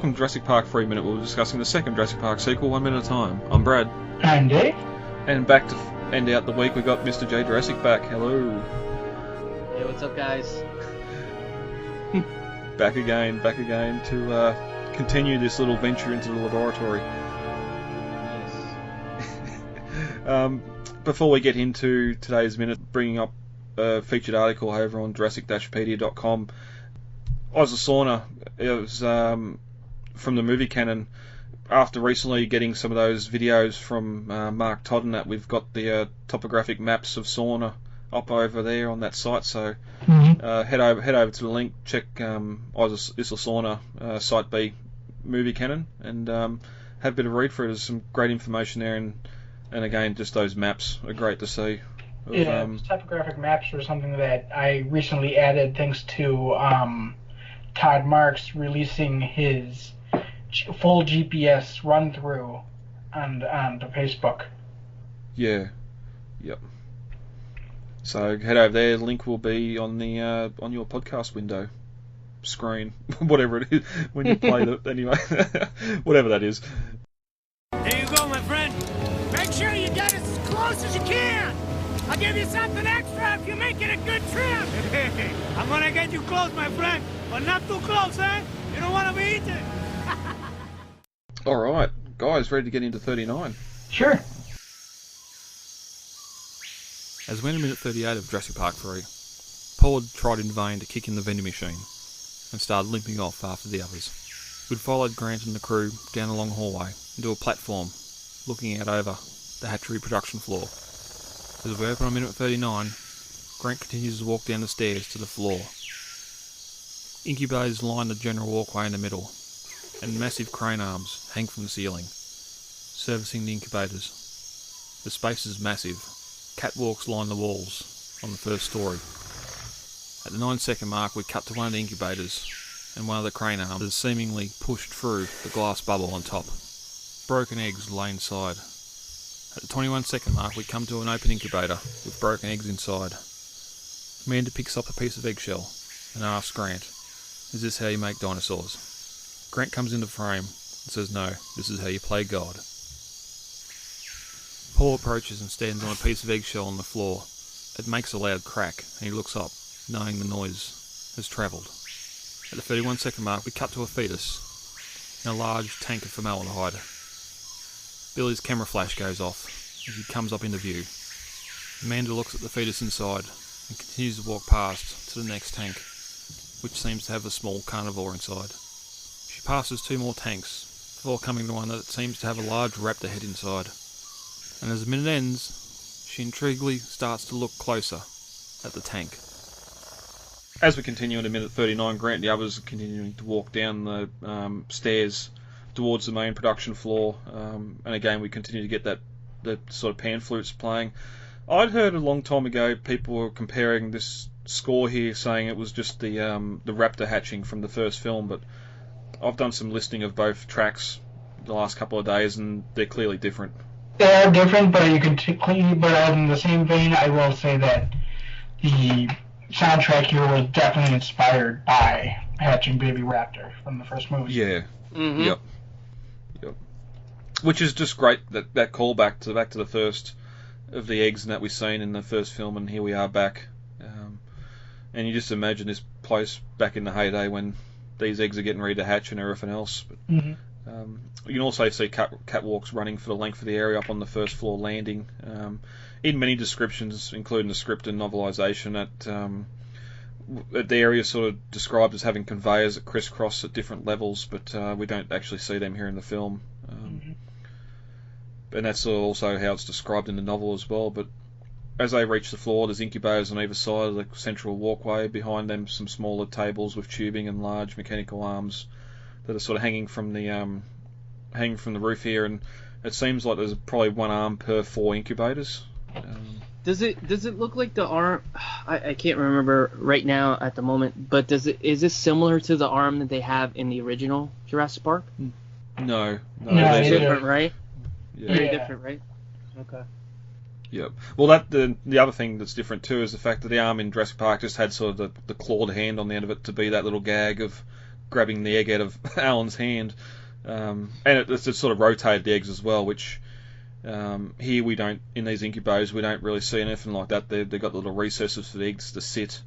welcome to Jurassic Park 3 Minute. We're discussing the second Jurassic Park sequel, 1 minute at a time. I'm Brad. I'm Dave. And back to end out the week, we've got Mr. J. Jurassic back. Hello. Hey, what's up, guys? Back again to continue this little venture into the laboratory. Yes. Before we get into today's minute, bringing up a featured article over on Jurassic-Pedia.com. Isla Sorna, it was from the movie canon. After recently getting some of those videos from Mark Todd and that, we've got the topographic maps of Sorna up over there on that site. So head over to the link, check Isla Sorna Site B movie canon, and have a bit of a read through. There's some great information there, and again, just those maps are great to see. Topographic maps were something that I recently added thanks to Todd Marks releasing his full GPS run-through on to Facebook. Yeah. Yep. So head over there. The link will be on the on your podcast window screen, whatever it is when you play it. Anyway, whatever that is. There you go, my friend. Make sure you get as close as you can. I'll give you something extra if you make it a good trip. I'm gonna get you close, my friend, but not too close, eh? You don't want to be eaten. All right, guys, ready to get into 39? Sure. As we enter minute 38 of Jurassic Park 3, Paul had tried in vain to kick in the vending machine and started limping off after the others. We'd followed Grant and the crew down a long hallway into a platform looking out over the hatchery production floor. As we open on minute 39, Grant continues to walk down the stairs to the floor. Incubators line the general walkway in the middle, and massive crane arms hang from the ceiling, servicing the incubators. The space is massive. Catwalks line the walls on the first story. At the 9-second mark, we cut to one of the incubators, and one of the crane arms is seemingly pushed through the glass bubble on top. Broken eggs lay inside. At the 21-second mark, we come to an open incubator with broken eggs inside. Amanda picks up a piece of eggshell and asks Grant, "Is this how you make dinosaurs?" Grant comes into frame and says, "No, this is how you play God." Paul approaches and stands on a piece of eggshell on the floor. It makes a loud crack, and he looks up, knowing the noise has travelled. At the 31-second mark, we cut to a fetus in a large tank of formaldehyde. Billy's camera flash goes off as he comes up into view. Amanda looks at the fetus inside and continues to walk past to the next tank, which seems to have a small carnivore inside. She passes two more tanks before coming to one that seems to have a large raptor head inside. And as the minute ends, she intriguingly starts to look closer at the tank. As we continue into minute 39, Grant and the others are continuing to walk down the stairs towards the main production floor, and again we continue to get the sort of pan flutes playing. I'd heard a long time ago people were comparing this score here, saying it was just the raptor hatching from the first film, but I've done some listening of both tracks the last couple of days, and they're clearly different. They are different, but but in the same vein, I will say that the soundtrack here was definitely inspired by Hatching Baby Raptor from the first movie. Yeah. Mm-hmm. Yep. Which is just great, that callback to the first of the eggs and that we've seen in the first film, and here we are back. And you just imagine this place back in the heyday when these eggs are getting ready to hatch and everything else. But, you can also see catwalks running for the length of the area up on the first floor landing. In many descriptions, including the script and novelisation, that the area is sort of described as having conveyors that crisscross at different levels, but we don't actually see them here in the film. And that's also how it's described in the novel as well. But as they reach the floor, there's incubators on either side of the central walkway. Behind them, some smaller tables with tubing and large mechanical arms that are sort of hanging from the roof here. And it seems like there's probably one arm per 4 incubators. Does it look like the arm? I can't remember right now at the moment, but is this similar to the arm that they have in the original Jurassic Park? No, it's different, right? Yeah. Very different, right? Okay. Yep. Well, the other thing that's different too is the fact that the arm in Jurassic Park just had sort of the clawed hand on the end of it to be that little gag of grabbing the egg out of Alan's hand, and it's sort of rotated the eggs as well, which here we don't, in these incubators, we don't really see anything like that. They've got little recesses for the eggs to sit,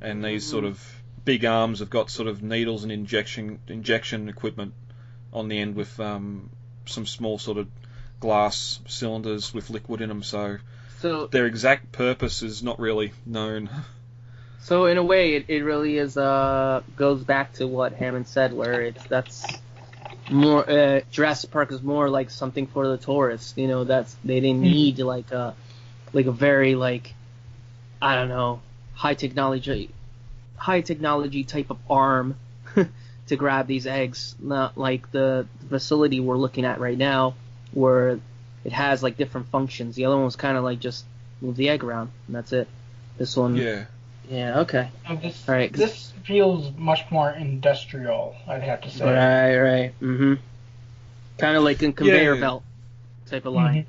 and these sort of big arms have got sort of needles and injection equipment on the end with some small sort of glass cylinders with liquid in them, so their exact purpose is not really known. So in a way, it really is goes back to what Hammond said, where that's more Jurassic Park is more like something for the tourists. You know, they didn't need like a very like, I don't know, high technology type of arm to grab these eggs. Not like the facility we're looking at right now, where it has like different functions. The other one was kind of like just move the egg around and that's it. This one, yeah, okay. This, all right. This feels much more industrial, I'd have to say. Right. Mm-hmm. Kind of like a conveyor belt type of line.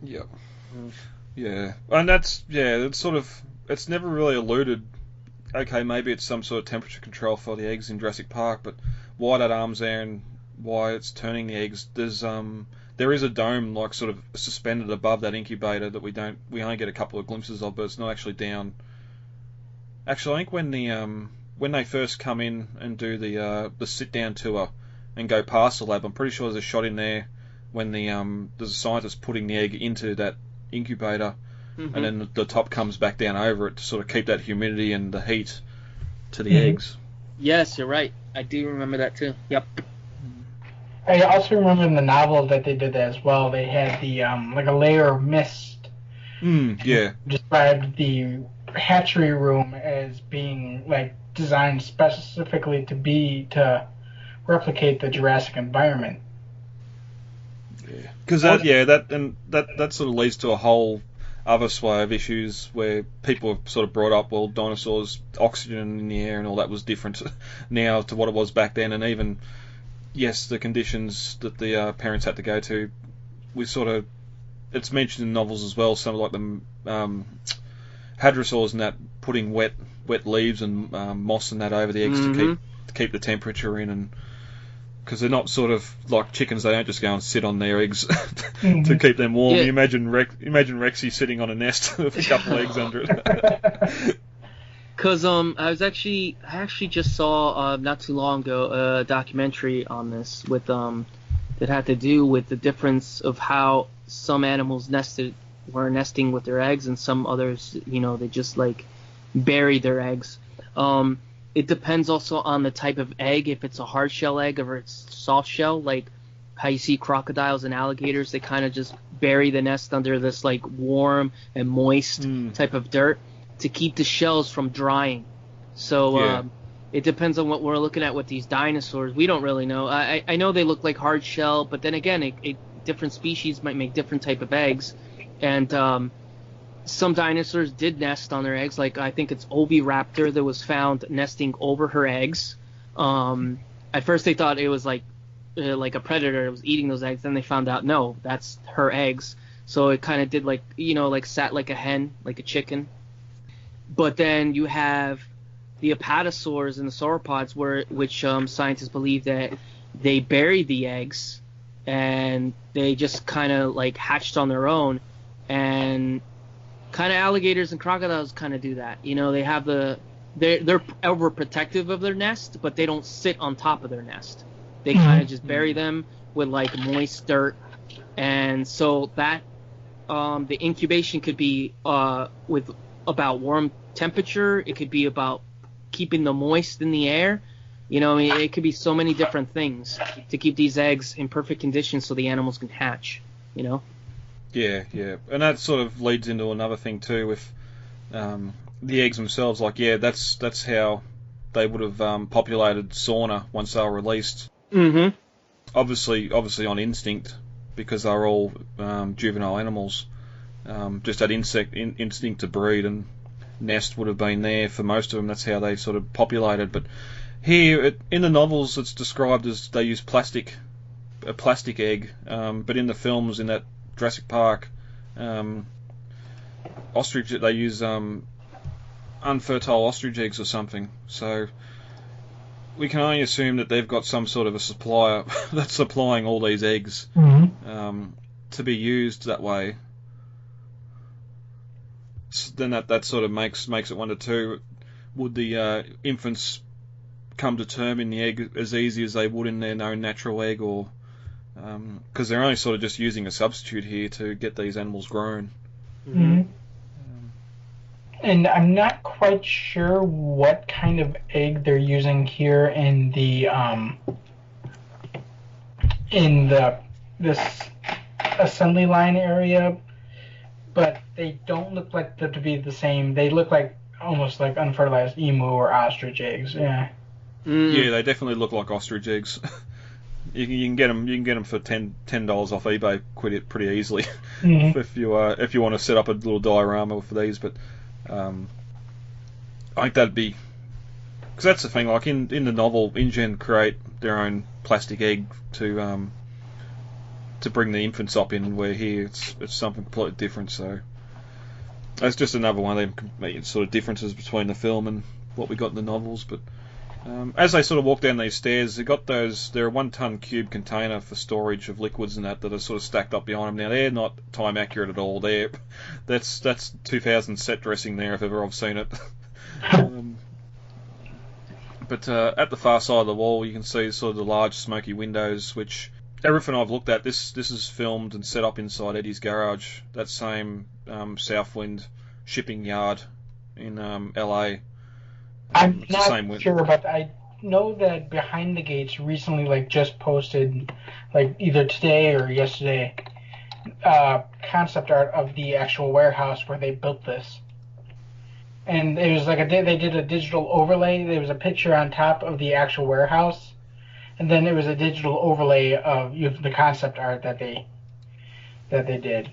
Yeah. Yeah, and it's sort of, it's never really alluded. Okay, maybe it's some sort of temperature control for the eggs in Jurassic Park, but why that arm's there and why it's turning the eggs? There is a dome like sort of suspended above that incubator that we only get a couple of glimpses of, but it's not actually down. Actually, I think when they first come in and do the sit down tour and go past the lab, I'm pretty sure there's a shot in there when there's a scientist putting the egg into that incubator, and then the top comes back down over it to sort of keep that humidity and the heat to the eggs. Yes, you're right. I do remember that too. Yep. I also remember in the novel that they did that as well. They had the like a layer of mist. Yeah. Described the hatchery room as being like designed specifically to replicate the Jurassic environment. Yeah. Because that sort of leads to a whole other sway of issues where people have sort of brought up, well, dinosaurs, oxygen in the air and all that was different now to what it was back then, and even yes, the conditions that the parents had to go to, it's mentioned in novels as well, some like the hadrosaurs and that putting wet leaves and moss and that over the eggs to keep the temperature in, and because they're not sort of like chickens, they don't just go and sit on their eggs to keep them warm. Yeah. You imagine Rexy sitting on a nest with a couple of eggs under it. Because I actually just saw not too long ago a documentary on this with that had to do with the difference of how some animals were nesting with their eggs and some others, they just like bury their eggs. It depends also on the type of egg, if it's a hard shell egg or it's soft shell, like how you see crocodiles and alligators, they kind of just bury the nest under this like warm and moist type of dirt to keep the shells from drying. So it depends on what we're looking at with these dinosaurs. We don't really know. I know they look like hard shell, but then again, different species might make different type of eggs. And some dinosaurs did nest on their eggs. Like I think it's Oviraptor that was found nesting over her eggs. At first they thought it was like a predator that was eating those eggs. Then they found out, no, that's her eggs. So it kind of did like, like sat like a hen, like a chicken. But then you have the apatosaurs and the sauropods, which scientists believe that they buried the eggs and they just kind of like hatched on their own. And kind of alligators and crocodiles kind of do that. They have they're overprotective of their nest, but they don't sit on top of their nest. They kind of just bury them with like moist dirt. And so that the incubation could be with about warm temperature. It could be about keeping them moist in the air. It could be so many different things to keep these eggs in perfect condition so the animals can hatch. Yeah, and that sort of leads into another thing too with the eggs themselves. Like, that's how they would have populated Sorna once they were released. Mm-hmm. Obviously on instinct, because they're all juvenile animals. Just that instinct to breed, and nest would have been there for most of them. That's how they sort of populated. But here in the novels, it's described as they use a plastic egg. But in the films, in that Jurassic Park, ostrich, they use unfertile ostrich eggs or something. So we can only assume that they've got some sort of a supplier that's supplying all these eggs to be used that way. So then that sort of makes it wonder too. Would the infants come to term in the egg as easy as they would in their own natural egg, or because they're only sort of just using a substitute here to get these animals grown. And I'm not quite sure what kind of egg they're using here in this assembly line area, but they don't look like them to be the same. They look like almost like unfertilized emu or ostrich eggs. Yeah. Yeah, they definitely look like ostrich eggs. You can get them for $10 off eBay pretty easily if you want to set up a little diorama for these. But I think that'd be, because that's the thing. Like in the novel, InGen create their own plastic egg to bring the infants up in, where here it's something completely different. So that's just another one of them sort of differences between the film and what we got in the novels. But as they sort of walk down these stairs, they're a 1-ton cube container for storage of liquids and that are sort of stacked up behind them. Now they're not time accurate at all. That's 2000 set dressing there if ever I've seen it. But at the far side of the wall, you can see sort of the large smoky windows, which everything I've looked at, this is filmed and set up inside Eddie's garage, that same Southwind shipping yard in LA. I'm not sure, but I know that Behind the Gates recently just posted, either today or yesterday, concept art of the actual warehouse where they built this. And it was they did a digital overlay. There was a picture on top of the actual warehouse, and then it was a digital overlay of the concept art that they did.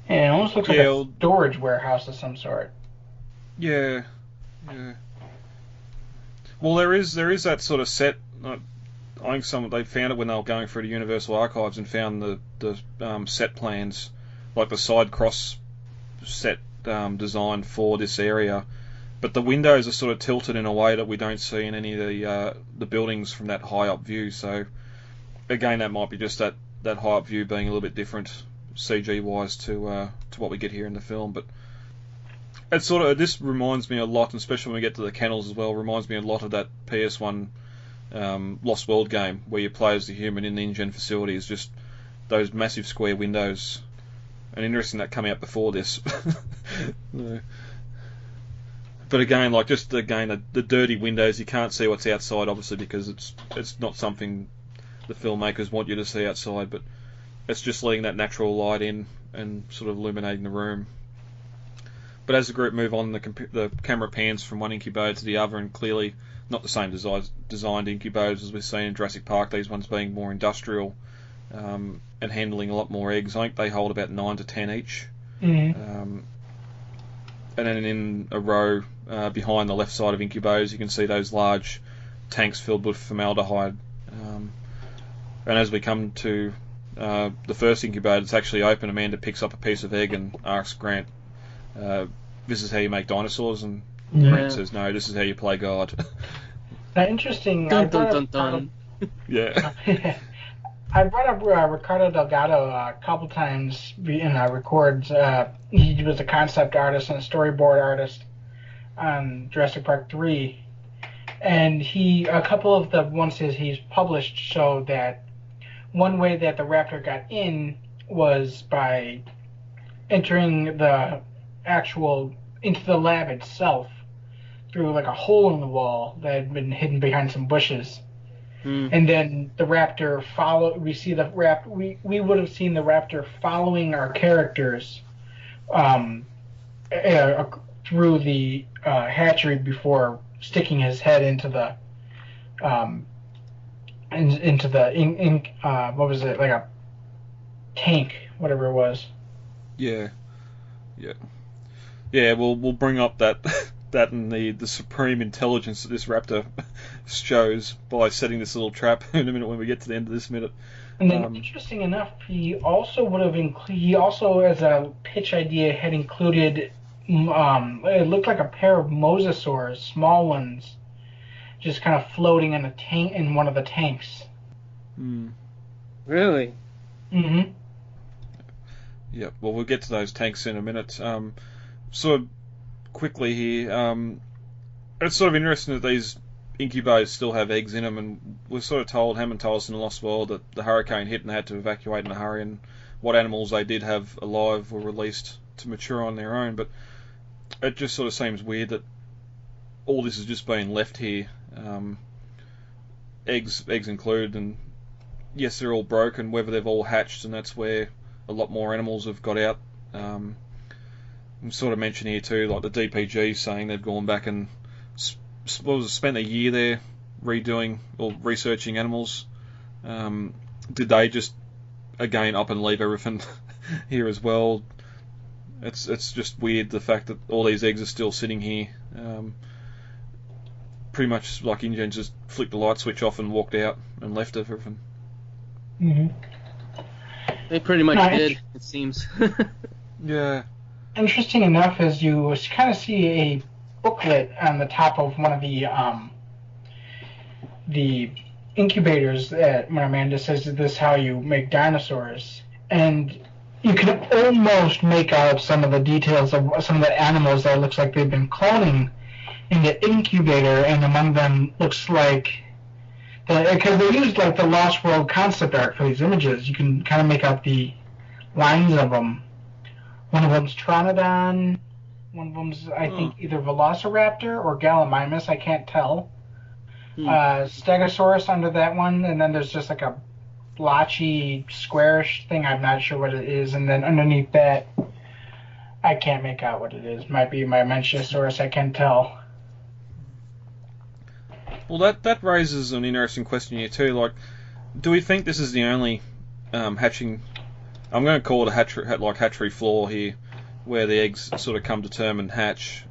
And it almost looks like a storage warehouse of some sort. Yeah. Well, there is that sort of set. I think they found it when they were going through the Universal Archives and found the set plans, like the side cross set designed for this area. But the windows are sort of tilted in a way that we don't see in any of the buildings from that high up view. So again, that might be just that high up view being a little bit different CG wise to what we get here in the film. But it's this reminds me a lot, and especially when we get to the kennels as well, reminds me a lot of that PS1 Lost World game where you play as the human in the InGen facility. Is just those massive square windows, and interesting that coming out before this. But again, the dirty windows, you can't see what's outside, obviously, because it's not something the filmmakers want you to see outside, but it's just letting that natural light in and sort of illuminating the room. But as the group move on, the camera pans from one incubator to the other, and clearly not the same designed incubators as we've seen in Jurassic Park, these ones being more industrial and handling a lot more eggs. I think they hold about 9 to 10 each. And then in a row behind the left side of incubators, you can see those large tanks filled with formaldehyde. And as we come to the first incubator, it's actually open. Amanda picks up a piece of egg and asks Grant, "This is how you make dinosaurs?" And Grant says, "No, this is how you play God." Now, interesting. Dun dun dun dun. Yeah. I brought up Ricardo Delgado a couple times in our records. He was a concept artist and a storyboard artist on Jurassic Park 3. And a couple of the ones he's published show that one way that the raptor got in was by entering into the lab itself through a hole in the wall that had been hidden behind some bushes. And then the raptor we would have seen the raptor following our characters through the hatchery before sticking his head into the what was it, like a tank, whatever it was. Yeah. We'll bring up that and the supreme intelligence that this raptor shows by setting this little trap in a minute when we get to the end of this minute. And then, interesting enough, he also as a pitch idea, had included it looked like a pair of mosasaurs, small ones, just kind of floating in a tank in one of the tanks. Really? Mm-hmm. Yeah, well, we'll get to those tanks in a minute. Sort of quickly here, it's sort of interesting that these incubators still have eggs in them, and we're sort of told, Hammond told us in the Lost World, that the hurricane hit and they had to evacuate in a hurry, and what animals they did have alive were released to mature on their own, but it just sort of seems weird that all this has just been left here, eggs included, and yes, they're all broken, whether they've all hatched, and that's where a lot more animals have got out. I'm sort of mentioned here too, like the DPG saying they've gone back and spent a year there redoing or researching animals. Did they just again up and leave everything here as well? It's just weird, the fact that all these eggs are still sitting here. Pretty much like InGen just flicked the light switch off and walked out and left everything. Mm-hmm. They pretty much did, it seems. Yeah. Interesting enough is you kind of see a booklet on the top of one of the incubators that when Amanda says this is how you make dinosaurs, and you can almost make out some of the details of some of the animals that looks like they've been cloning in the incubator, and among them looks like, because they used like the Lost World concept art for these images, you can kind of make out the lines of them. One of them's Tronodon, one of them's, I think, either Velociraptor or Gallimimus, I can't tell. Stegosaurus under that one, and then there's just like a blotchy, squarish thing, I'm not sure what it is, and then underneath that, I can't make out what it is. Might be my Mamenchisaurus, I can't tell. Well, that raises an interesting question here too. Like, do we think this is the only hatching? I'm going to call it a hatchery floor here, where the eggs sort of come to term and hatch.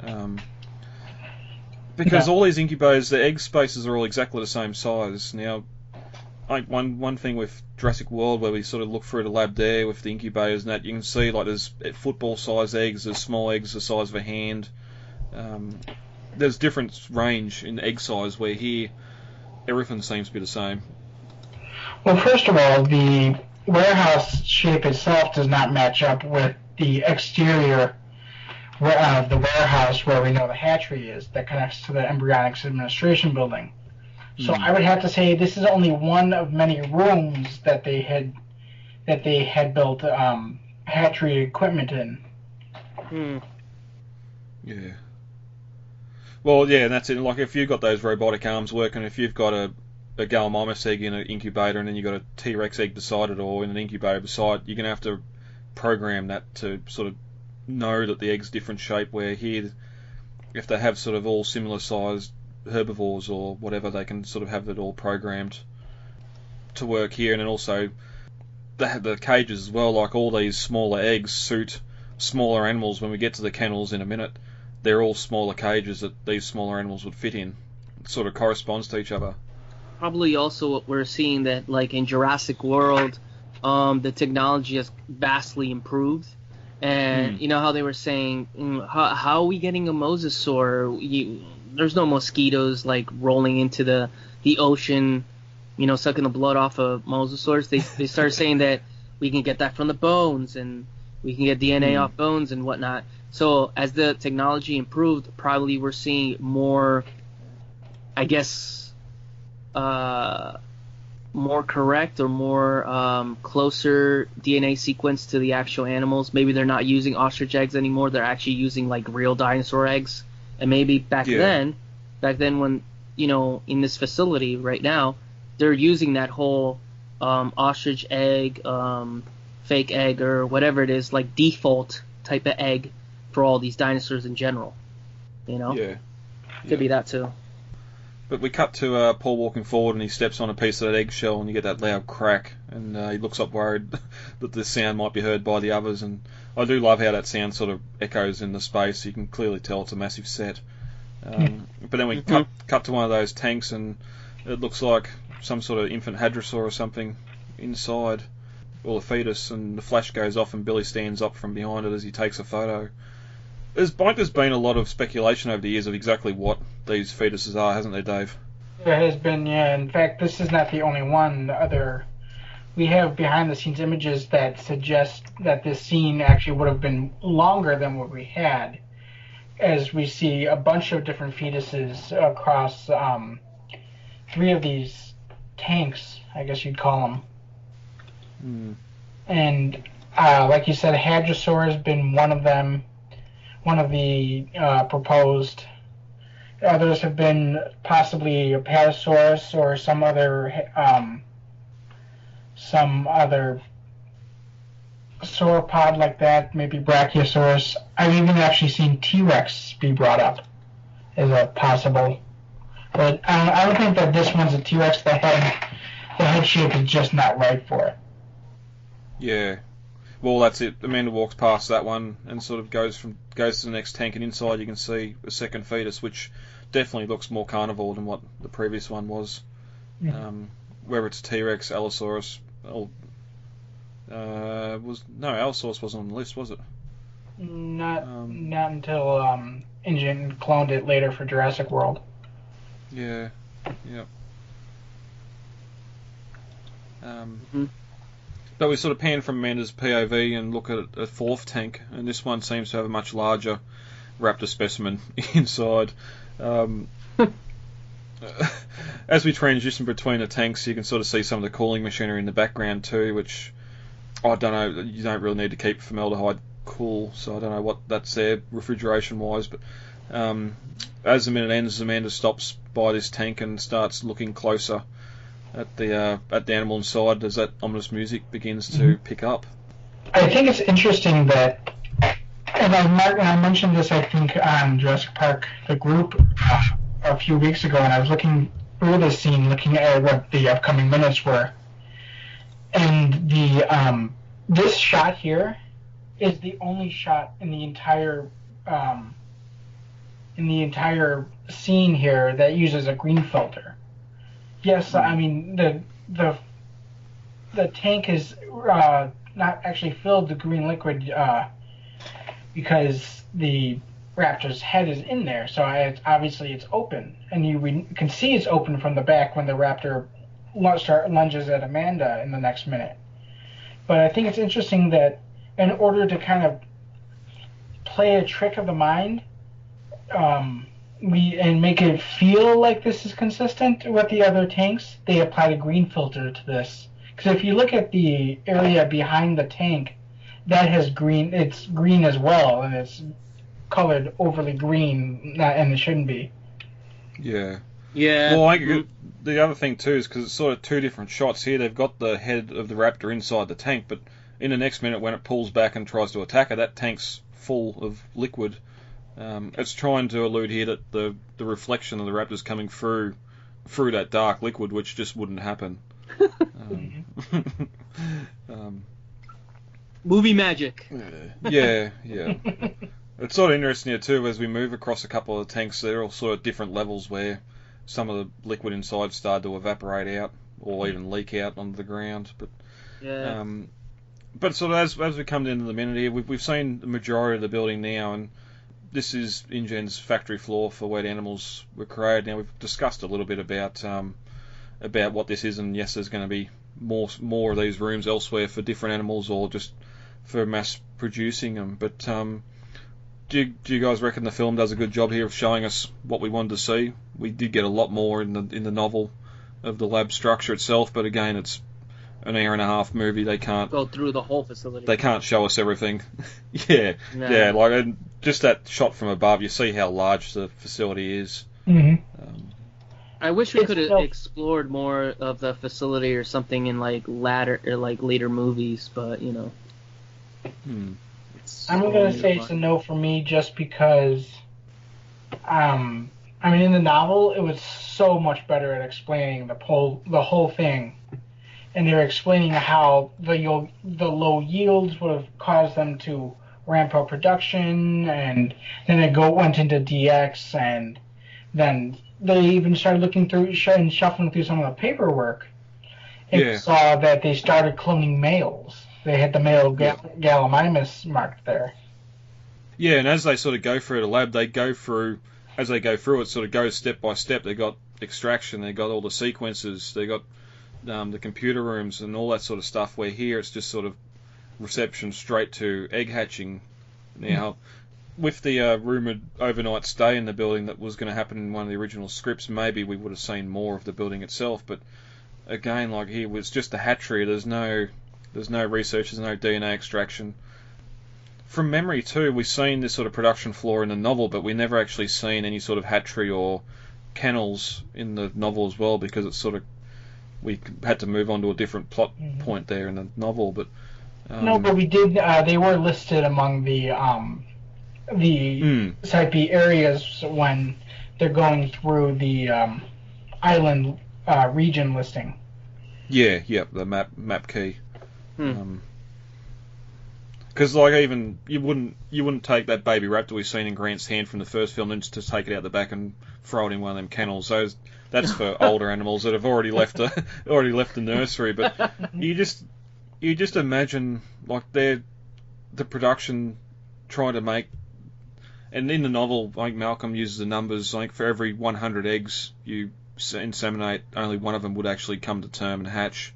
Because all these incubators, the egg spaces are all exactly the same size. Now, like one thing with Jurassic World, where we sort of look through the lab there with the incubators and that, you can see like there's football-sized eggs, there's small eggs the size of a hand. There's different range in egg size, where here everything seems to be the same. Well, first of all, the warehouse shape itself does not match up with the exterior of the warehouse where we know the hatchery is, that connects to the embryonics administration building. So I would have to say this is only one of many rooms that they had built hatchery equipment in. Yeah. Well, yeah, and that's it. Like, if you've got those robotic arms working, if you've got a Gallimimus egg in an incubator and then you've got a T-Rex egg beside it or in an incubator beside, you're going to have to program that to sort of know that the egg's different shape, where here, if they have sort of all similar sized herbivores or whatever, they can sort of have it all programmed to work here. And then also, they have the cages as well, like all these smaller eggs suit smaller animals. When we get to the kennels in a minute, they're all smaller cages that these smaller animals would fit in. It sort of corresponds to each other. Probably also what we're seeing that, like in Jurassic World, the technology has vastly improved. And you know how they were saying, how are we getting a mosasaur? There's no mosquitoes like rolling into the ocean, sucking the blood off of mosasaurs. They started saying that we can get that from the bones, and we can get DNA off bones and whatnot. So as the technology improved, probably we're seeing more, I guess, more correct or more closer DNA sequence to the actual animals. Maybe they're not using ostrich eggs anymore. They're actually using like real dinosaur eggs. And maybe back then when, in this facility right now, they're using that whole ostrich egg, fake egg, or whatever it is, like default type of egg for all these dinosaurs in general. Could be that too. But we cut to Paul walking forward, and he steps on a piece of that eggshell, and you get that loud crack, and he looks up worried that the sound might be heard by the others. And I do love how that sound sort of echoes in the space. You can clearly tell it's a massive set. But then we cut to one of those tanks, and it looks like some sort of infant hadrosaur or something inside, or a fetus, and the flash goes off, and Billy stands up from behind it as he takes a photo. There's been a lot of speculation over the years of exactly what these fetuses are, hasn't there, Dave? There has been, yeah. In fact, this is not the only one. We have behind-the-scenes images that suggest that this scene actually would have been longer than what we had, as we see a bunch of different fetuses across 3 of these tanks, I guess you'd call them. Mm. And like you said, Hadrosaur has been one of them, one of the proposed. Others have been possibly a Apatosaurus or some other sauropod like that, maybe Brachiosaurus. I've even actually seen T-Rex be brought up as a possible. But I don't think that this one's a T-Rex. The head shape is just not right for it. Yeah. Well, that's it. Amanda walks past that one and sort of goes to the next tank, and inside you can see a second fetus, which definitely looks more carnivore than what the previous one was. Mm-hmm. Whether it's T-Rex, Allosaurus, Allosaurus wasn't on the list, was it? Not until InGen cloned it later for Jurassic World. Yeah. But we sort of pan from Amanda's POV and look at a fourth tank, and this one seems to have a much larger raptor specimen inside. As we transition between the tanks, you can sort of see some of the cooling machinery in the background too, which I don't know, you don't really need to keep formaldehyde cool, so I don't know what that's there refrigeration wise, but as the minute ends, Amanda stops by this tank and starts looking closer at the animal inside as that ominous music begins to pick up. I think it's interesting that, and I mentioned this, I think, on Jurassic Park, the group, a few weeks ago, and I was looking through the scene, looking at what the upcoming minutes were, and this shot here is the only shot in the entire scene here that uses a green filter. Yes, I mean the tank is not actually filled with green liquid because the raptor's head is in there, so it's open, and you can see it's open from the back when the raptor lunges at Amanda in the next minute. But I think it's interesting that in order to kind of play a trick of the mind, and make it feel like this is consistent with the other tanks, they applied a green filter to this. Because if you look at the area behind the tank, that has green. It's green as well, and it's colored overly green, and it shouldn't be. Yeah. Yeah. Well, the other thing too is because it's sort of 2 different shots here. They've got the head of the raptor inside the tank, but in the next minute when it pulls back and tries to attack her, that tank's full of liquid. It's trying to allude here that the reflection of the raptor's coming through that dark liquid, which just wouldn't happen. Movie magic. Yeah. It's sort of interesting here too, as we move across a couple of the tanks, they're all sort of different levels where some of the liquid inside started to evaporate out or even leak out onto the ground. But yeah. But sort of as we come into the minute here, we've seen the majority of the building now, and this is InGen's factory floor for where the animals were created. Now we've discussed a little bit about what this is, and yes, there's going to be more of these rooms elsewhere for different animals or just for mass producing them. But do you guys reckon the film does a good job here of showing us what we wanted to see? We did get a lot more in the novel of the lab structure itself, but again, it's an hour and a half movie. They can't go through the whole facility. They can't show us everything. Yeah, like just that shot from above, you see how large the facility is. Mm-hmm. I wish we could have explored more of the facility or something in later movies, but you know. I'm gonna say it's a no for me, just because. I mean, in the novel, it was so much better at explaining the whole thing, and they're explaining how the low yields would have caused them to ramp up production, and then it went into DX, and then they even started looking through and shuffling through some of the paperwork, and saw that they started cloning males. They had the male Gallimimus marked there. Yeah, and as they sort of go through the lab, as they go through it, sort of goes step by step. They got extraction, they got all the sequences, they got the computer rooms and all that sort of stuff, where here it's just sort of reception straight to egg hatching. Now, with the rumoured overnight stay in the building that was going to happen in one of the original scripts, maybe we would have seen more of the building itself, but again, like here, it was just a hatchery. There's no research, there's no DNA extraction. From memory too, we've seen this sort of production floor in the novel, but we never actually seen any sort of hatchery or kennels in the novel as well, because it's sort of, we had to move on to a different plot point there in the novel. But no, but we did. They were listed among the Site B areas when they're going through the island region listing. Yeah, the map key. Because like even you wouldn't take that baby raptor we've seen in Grant's hand from the first film and just take it out the back and throw it in one of them kennels. That's for older animals that have already left the nursery. But you just imagine like the production trying to make, and in the novel, like Malcolm uses the numbers, like for every 100 eggs you inseminate, only one of them would actually come to term and hatch.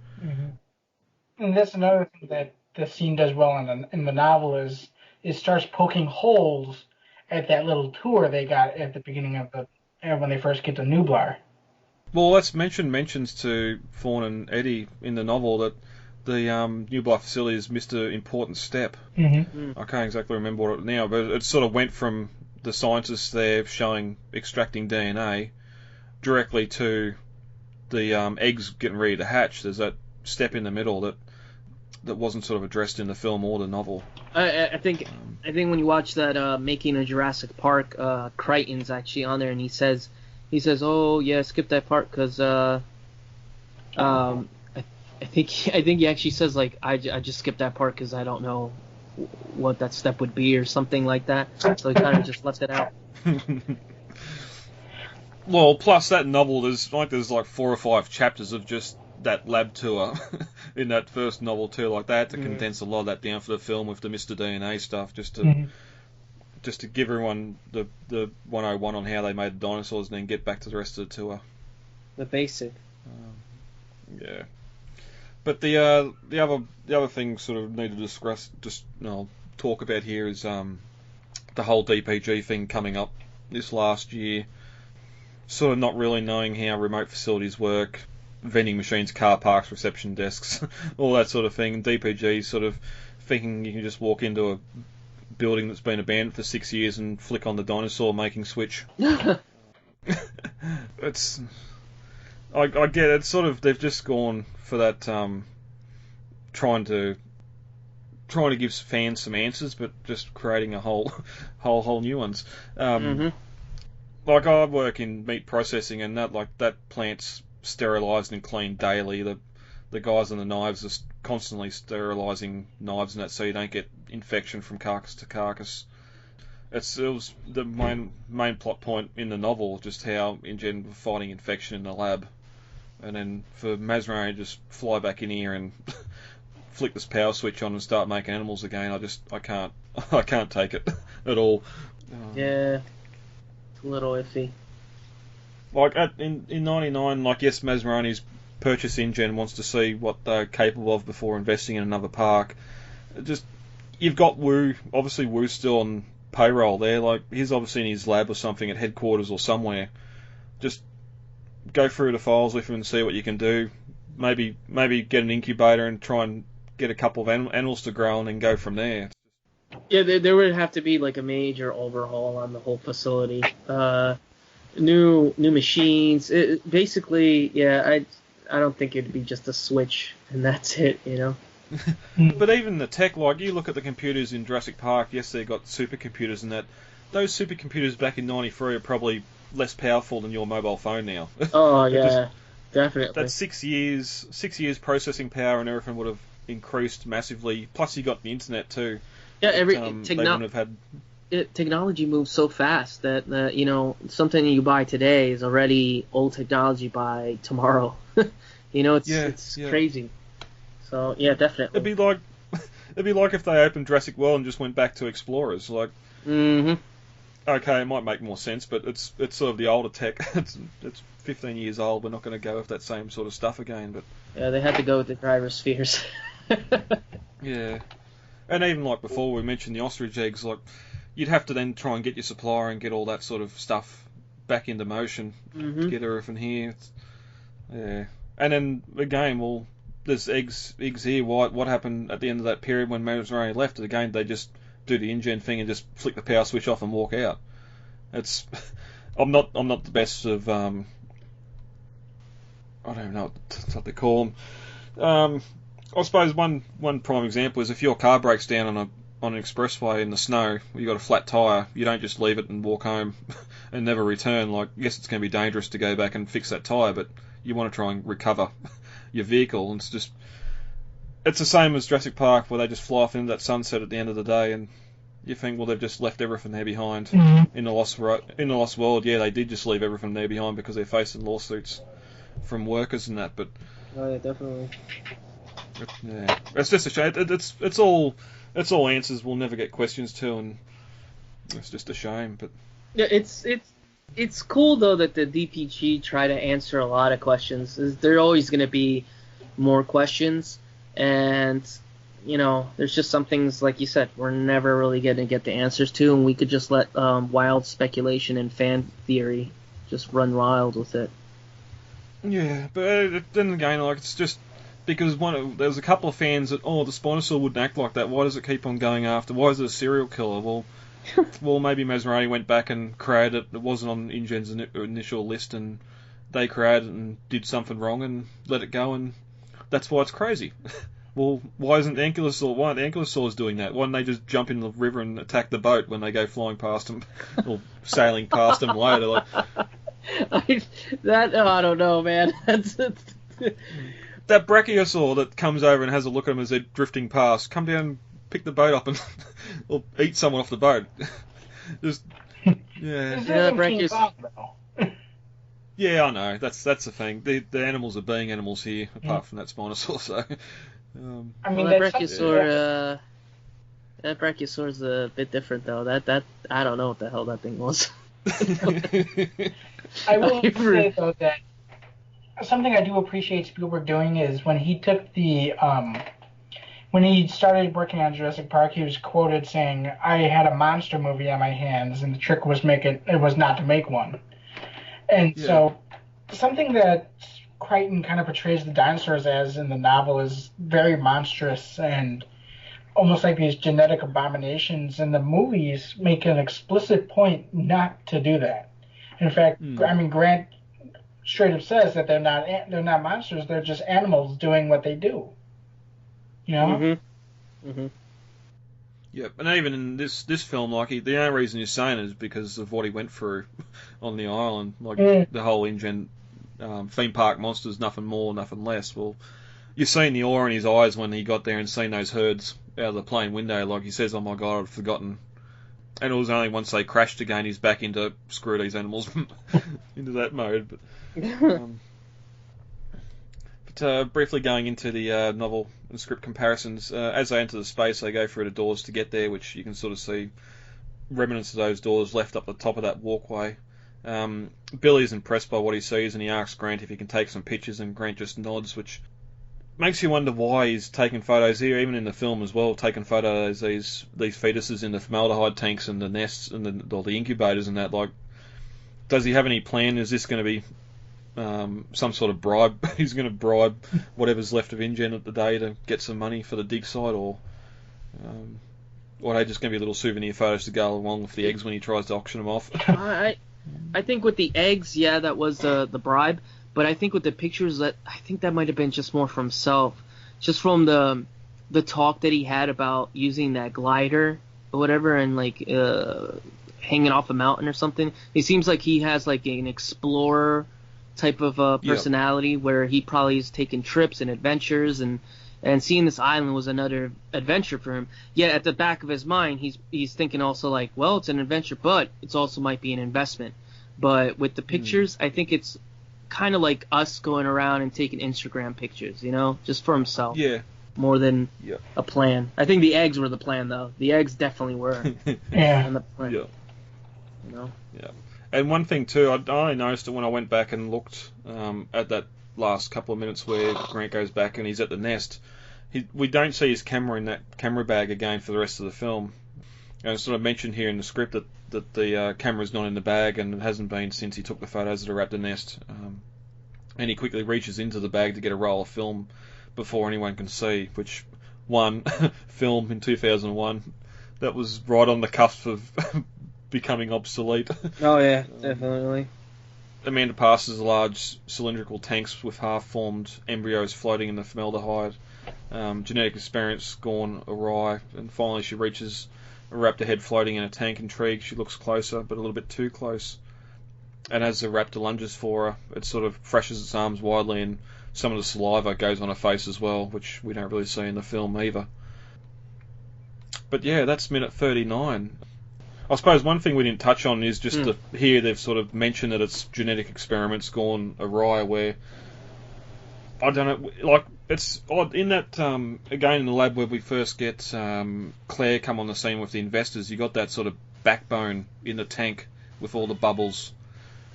And that's another thing that the scene does well in the novel is it starts poking holes at that little tour they got at the beginning of when they first get to Nublar. Well, let's mentions to Fawn and Eddie in the novel that the Nublar facility has missed an important step. I can't exactly remember what it now, but it sort of went from the scientists there extracting DNA directly to the eggs getting ready to hatch. There's that step in the middle that wasn't sort of addressed in the film or the novel. I think when you watch that Making a Jurassic Park, Crichton's actually on there, and he says, oh yeah, skip that part because I think he actually says like I just skipped that part because I don't know what that step would be or something like that. So he kind of just left it out. Well, plus that novel, there's like 4 or 5 chapters of just that lab tour in that first novel too. Like they had to condense a lot of that down for the film with the Mr. DNA stuff, just to give everyone the 101 on how they made the dinosaurs, and then get back to the rest of the tour. The basic. Yeah. But the other thing sort of need to discuss, talk about here is the whole DPG thing coming up this last year. Sort of not really knowing how remote facilities work, vending machines, car parks, reception desks, all that sort of thing. And DPG sort of thinking you can just walk into a building that's been abandoned for 6 years and flick on the dinosaur making switch. It's, I get it. It's sort of, they've just gone for that, trying to give fans some answers, but just creating a whole new ones. Like I work in meat processing, and that plant's sterilised and cleaned daily. The guys on the knives are constantly sterilising knives and that, so you don't get infection from carcass to carcass. It was the main plot point in the novel, just how InGen were fighting infection in the lab, and then for Masrani to just fly back in here and flick this power switch on and start making animals again, I can't take it at all. Yeah. A little iffy. Like in '99, like yes, Masrani's purchased InGen, wants to see what they're capable of before investing in another park. Just you've got Wu, obviously Wu's still on payroll there. Like he's obviously in his lab or something at headquarters or somewhere. Just go through the files with him and see what you can do. Maybe get an incubator and try and get a couple of animals to grow and then go from there. Yeah, there would have to be like a major overhaul on the whole facility. New machines. Basically, yeah, I don't think it'd be just a switch and that's it, you know. But even the tech, like you look at the computers in Jurassic Park, yes, they got supercomputers and that. Those supercomputers back in '93 are probably less powerful than your mobile phone now. Oh yeah, definitely. That 6 years processing power and everything would have increased massively. Plus, you got the internet too. Yeah, they wouldn't have had. Technology moves so fast that something you buy today is already old technology by tomorrow. It's crazy. So yeah, definitely. It'd be like if they opened Jurassic World and just went back to Explorers. Like Mm-hmm. Okay, it might make more sense, but it's sort of the older tech. It's 15 years old. We're not going to go with that same sort of stuff again. But Yeah, they had to go with the driver spheres. yeah, and even like before, we mentioned the ostrich eggs. Like, you'd have to then try and get your supplier and get all that sort of stuff back into motion to get everything here. Yeah, and then again, well, there's eggs here. What happened at the end of that period when Mazarani left? Again, they just do the InGen thing and just flick the power switch off and walk out. It's I'm not the best of I don't even know what they call them. I suppose one prime example is if your car breaks down on an expressway in the snow, you got a flat tyre, you don't just leave it and walk home and never return. Like, yes, it's going to be dangerous to go back and fix that tyre, but you want to try and recover your vehicle. And it's the same as Jurassic Park, where they just fly off into that sunset at the end of the day, and you think, well, they've just left everything there behind. In the Lost World, yeah, they did just leave everything there behind because they're facing lawsuits from workers and that. But Oh yeah, definitely. yeah, it's just a shame. It's all answers we'll never get questions to, and it's just a shame. But Yeah, it's cool though that the DPG try to answer a lot of questions. There are always going to be more questions, and there's just some things, like you said, we're never really going to get the answers to, and we could just let wild speculation and fan theory just run wild with it. yeah, but then again, like, it's just because there was a couple of fans that, the Spinosaur wouldn't act like that. Why does it keep on going after? Why is it a serial killer? Well, maybe Mazarani went back and created it. It wasn't on InGen's initial list, and they created it and did something wrong and let it go, and that's why it's crazy. Well, why aren't the ankylosaurs doing that? Why don't they just jump in the river and attack the boat when they go flying past them or sailing past them later? Like, I don't know, man. that brachiosaur that comes over and has a look at them as they're drifting past, come down and pick the boat up and or eat someone off the boat. Just brachiosaur. Yeah, I know. That's the thing. The animals are being animals here, apart from that Spinosaur. So, I mean, that brachiosaur's a bit different though. That I don't know what the hell that thing was. I will say though that something I do appreciate Spielberg doing is when he took the when he started working on Jurassic Park, he was quoted saying, "I had a monster movie on my hands, and the trick was not to make one." And so, something that Crichton kind of portrays the dinosaurs as in the novel is very monstrous and almost like these genetic abominations, and the movies make an explicit point not to do that. In fact, I mean, Grant straight up says that they're not monsters; they're just animals doing what they do. Yep, and even in this film, like, the only reason he's saying it is because of what he went through on the island, like the whole InGen theme park monsters, nothing more, nothing less. Well, you've seen the awe in his eyes when he got there and seen those herds out of the plane window. Like, he says, "Oh my God, I'd forgotten." And it was only once they crashed again, he's back into screw these animals, into that mode. But briefly going into the novel and script comparisons, as they enter the space, they go through the doors to get there, which you can sort of see remnants of those doors left up the top of that walkway. Billy is impressed by what he sees, and he asks Grant if he can take some pictures, and Grant just nods, which makes you wonder why he's taking photos here, even in the film as well, taking photos of these fetuses in the formaldehyde tanks and the nests and the incubators and that. Like, does he have any plan? Is this going to be some sort of bribe? He's going to bribe whatever's left of InGen at the day to get some money for the dig site, or are they just going to be little souvenir photos to go along with the eggs when he tries to auction them off? I think with the eggs, yeah, that was the bribe. But I think with the pictures, I think that might have been just more for himself, just from the talk that he had about using that glider or whatever, and like hanging off a mountain or something. It seems like he has like an explorer type of personality, where he probably is taking trips and adventures, and seeing this island was another adventure for him. Yet at the back of his mind, he's thinking also like, well, it's an adventure, but it's also might be an investment. But with the pictures, I think it's kind of like us going around and taking Instagram pictures, just for himself. Yeah, more than Yep. a plan. I think the eggs were the plan, though. The eggs definitely were Yeah. on the plan. Yeah. You know? Yeah. And one thing too, I only noticed it when I went back and looked at that last couple of minutes where Grant goes back and he's at the nest. We don't see his camera in that camera bag again for the rest of the film. And it's sort of mentioned here in the script that the camera's not in the bag, and it hasn't been since he took the photos of the raptor nest. And he quickly reaches into the bag to get a roll of film before anyone can see, which film in 2001, that was right on the cusp of becoming obsolete. Oh, yeah, definitely. Amanda passes large cylindrical tanks with half-formed embryos floating in the formaldehyde. Genetic experiments gone awry, and finally she reaches a raptor head floating in a tank. Intrigued, she looks closer, but a little bit too close. And as the raptor lunges for her, it sort of thrashes its arms widely, and some of the saliva goes on her face as well, which we don't really see in the film either. But yeah, that's minute 39. I suppose one thing we didn't touch on is just here they've sort of mentioned that it's genetic experiments gone awry, where I don't know, like it's odd in that again in the lab where we first get Claire come on the scene with the investors. You got that sort of backbone in the tank with all the bubbles.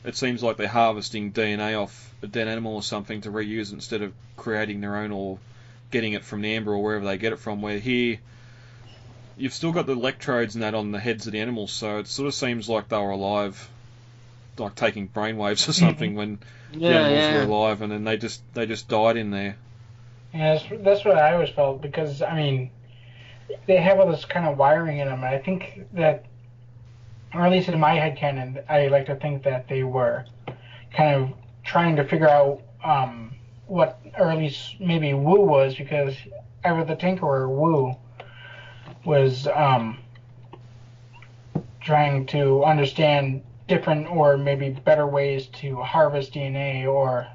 It seems like they're harvesting DNA off a dead animal or something to reuse it instead of creating their own or getting it from the amber or wherever they get it from. Where here you've still got the electrodes and that on the heads of the animals, so it sort of seems like they were alive, like taking brainwaves or something when the animals were alive, and then they just died in there. Yeah, that's what I always felt, because, I mean, they have all this kind of wiring in them, and I think that, or at least in my headcanon, I like to think that they were kind of trying to figure out what, or at least maybe Wu was, because either the Tinkerer or Wu was trying to understand different or maybe better ways to harvest DNA, or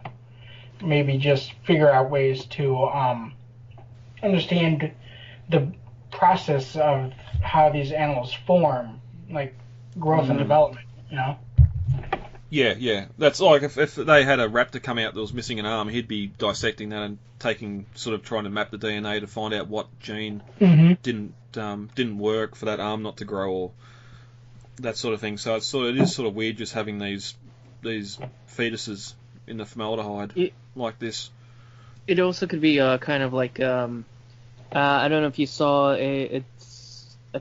maybe just figure out ways to understand the process of how these animals form, like growth and development, you know? Yeah. That's like if they had a raptor come out that was missing an arm, he'd be dissecting that and trying to map the DNA to find out what gene didn't work for that arm not to grow, or that sort of thing. So it is sort of weird just having these fetuses in the formaldehyde like this. It also could be kind of like I don't know if you saw I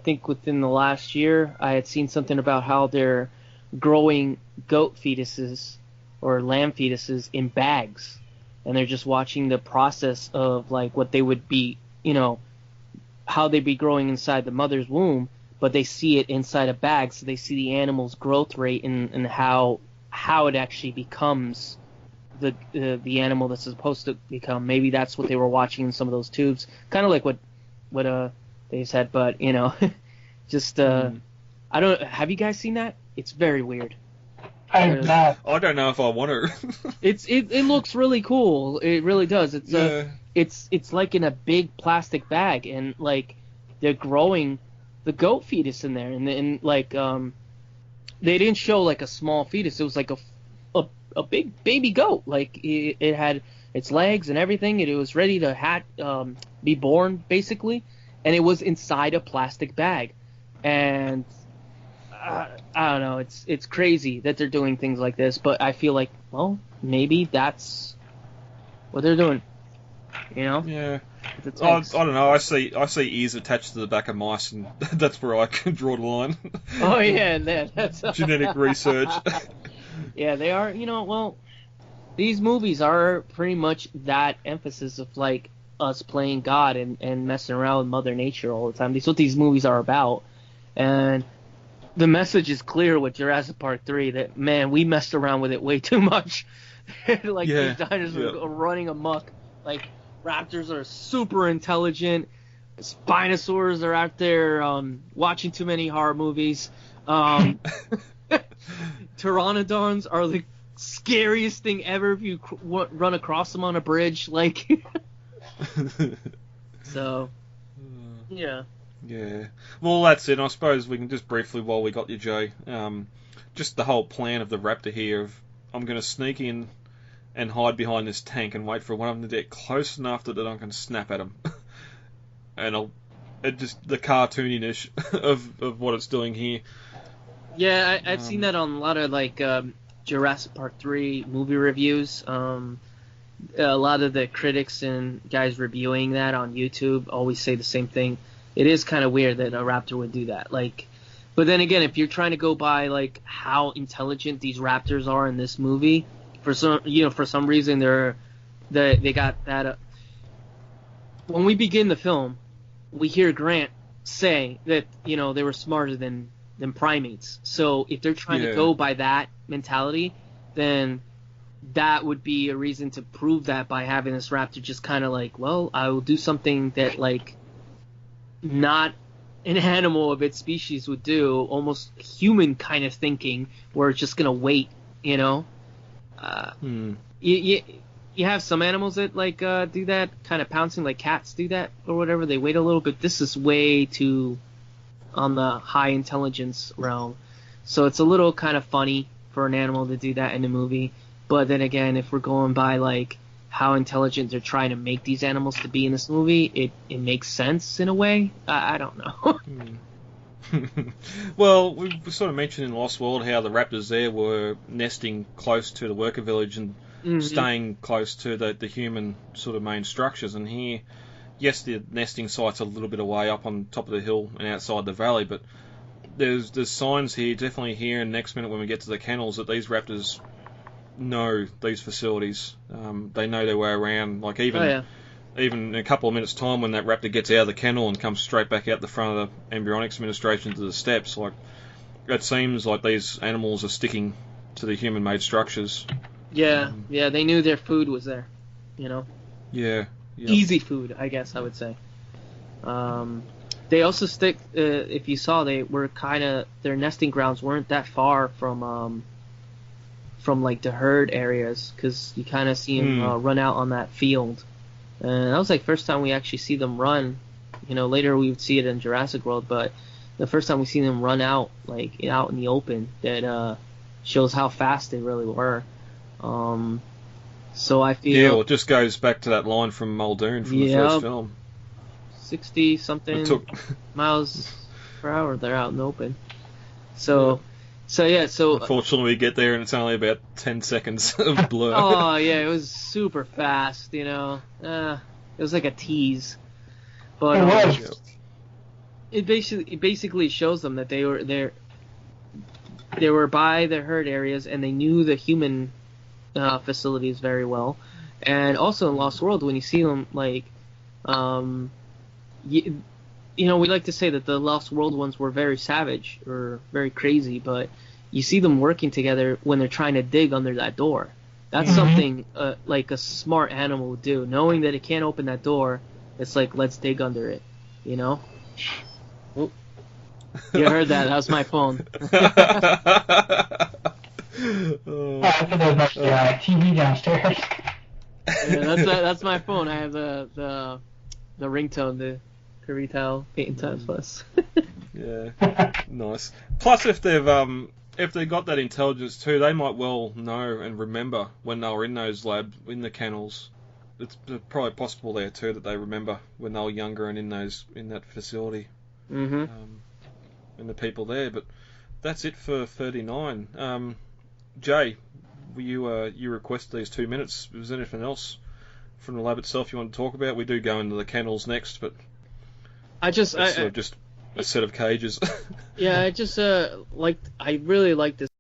think within the last year I had seen something about how they're growing goat fetuses or lamb fetuses in bags, and they're just watching the process of like what they would be, you know, how they'd be growing inside the mother's womb, but they see it inside a bag, so they see the animal's growth rate and how it actually becomes the animal that's supposed to become. Maybe that's what they were watching in some of those tubes, kind of like what they said. But you know, just I don't. Have you guys seen that? It's very weird. I have not. I don't know if I want to. It looks really cool. It really does. It's like in a big plastic bag, and like they're growing the goat fetus in there, and like they didn't show like a small fetus. It was like a big baby goat. Like it had its legs and everything, and it was ready to be born basically, and it was inside a plastic bag. And I don't know. It's crazy that they're doing things like this, but I feel like, well, maybe that's what they're doing. You know? Yeah. I don't know. I see ears attached to the back of mice, and that's where I can draw the line. Oh yeah, that's genetic research. Yeah, they are. You know, well, these movies are pretty much that emphasis of like us playing God and messing around with Mother Nature all the time. That's what these movies are about, and the message is clear with Jurassic Park 3 that, man, we messed around with it way too much. Like, these dinosaurs are running amok. Like, raptors are super intelligent. Spinosaurs are out there watching too many horror movies. Pteranodons are the scariest thing ever if you run across them on a bridge. Like, so, yeah. Yeah. Well, that's it. I suppose we can just briefly, while we got you, Joe, just the whole plan of the raptor here of, I'm going to sneak in and hide behind this tank and wait for one of them to get close enough that I can snap at them. and it just the cartooniness of what it's doing here. Yeah, I've seen that on a lot of like Jurassic Park 3 movie reviews. A lot of the critics and guys reviewing that on YouTube always say the same thing. It is kind of weird that a raptor would do that. Like, but then again, if you're trying to go by like how intelligent these raptors are in this movie, for some reason they got that. When we begin the film, we hear Grant say that they were smarter than primates. So if they're trying to go by that mentality, then that would be a reason to prove that by having this raptor just kind of like, well, I will do something that like not an animal of its species would do, almost human kind of thinking, where it's just gonna wait, You have some animals that like do that kind of pouncing, like cats do that or whatever. They wait a little bit. This is way too on the high intelligence realm, so it's a little kind of funny for an animal to do that in a movie. But then again, if we're going by like how intelligent they're trying to make these animals to be in this movie, it makes sense in a way. I don't know. Well, we sort of mentioned in Lost World how the raptors there were nesting close to the worker village and staying close to the human sort of main structures. And here, yes, the nesting site's a little bit away up on top of the hill and outside the valley, but there's signs here, definitely here and next minute when we get to the kennels, that these raptors know these facilities. They know their way around. Like even in a couple of minutes' time, when that raptor gets out of the kennel and comes straight back out the front of the embryonics administration to the steps, like it seems like these animals are sticking to the human-made structures. Yeah, they knew their food was there. Yeah. Easy food, I guess I would say. They also stick. If you saw, they were their nesting grounds weren't that far from like the herd areas, because you kind of see them run out on that field, and that was like first time we actually see them run. Later we would see it in Jurassic World, but the first time we see them run out, like out in the open, that shows how fast they really were. So I feel well, it just goes back to that line from Muldoon from the first film. 60 something miles per hour they're out in the open. So unfortunately, we get there and it's only about 10 seconds of blur. Oh yeah, it was super fast. It was like a tease, but it basically shows them that they were there. They were by the herd areas and they knew the human facilities very well. And also in Lost World, when you see them, like, we like to say that the Lost World ones were very savage or very crazy, but you see them working together when they're trying to dig under that door. That's something like a smart animal would do. Knowing that it can't open that door, it's like, let's dig under it, Oh. You heard that. That was my phone. I thought that was the TV downstairs. Yeah, that's my phone. I have the ringtone, the Currytown Paint Time Plus. Yeah, nice. Plus, if they've got that intelligence too, they might well know and remember when they were in those labs, in the kennels. It's probably possible there too that they remember when they were younger and in that facility. And the people there. But that's it for 39. Jay, you requested these 2 minutes. Was there anything else from the lab itself you want to talk about? We do go into the kennels next, but just a set of cages. Yeah, I really like this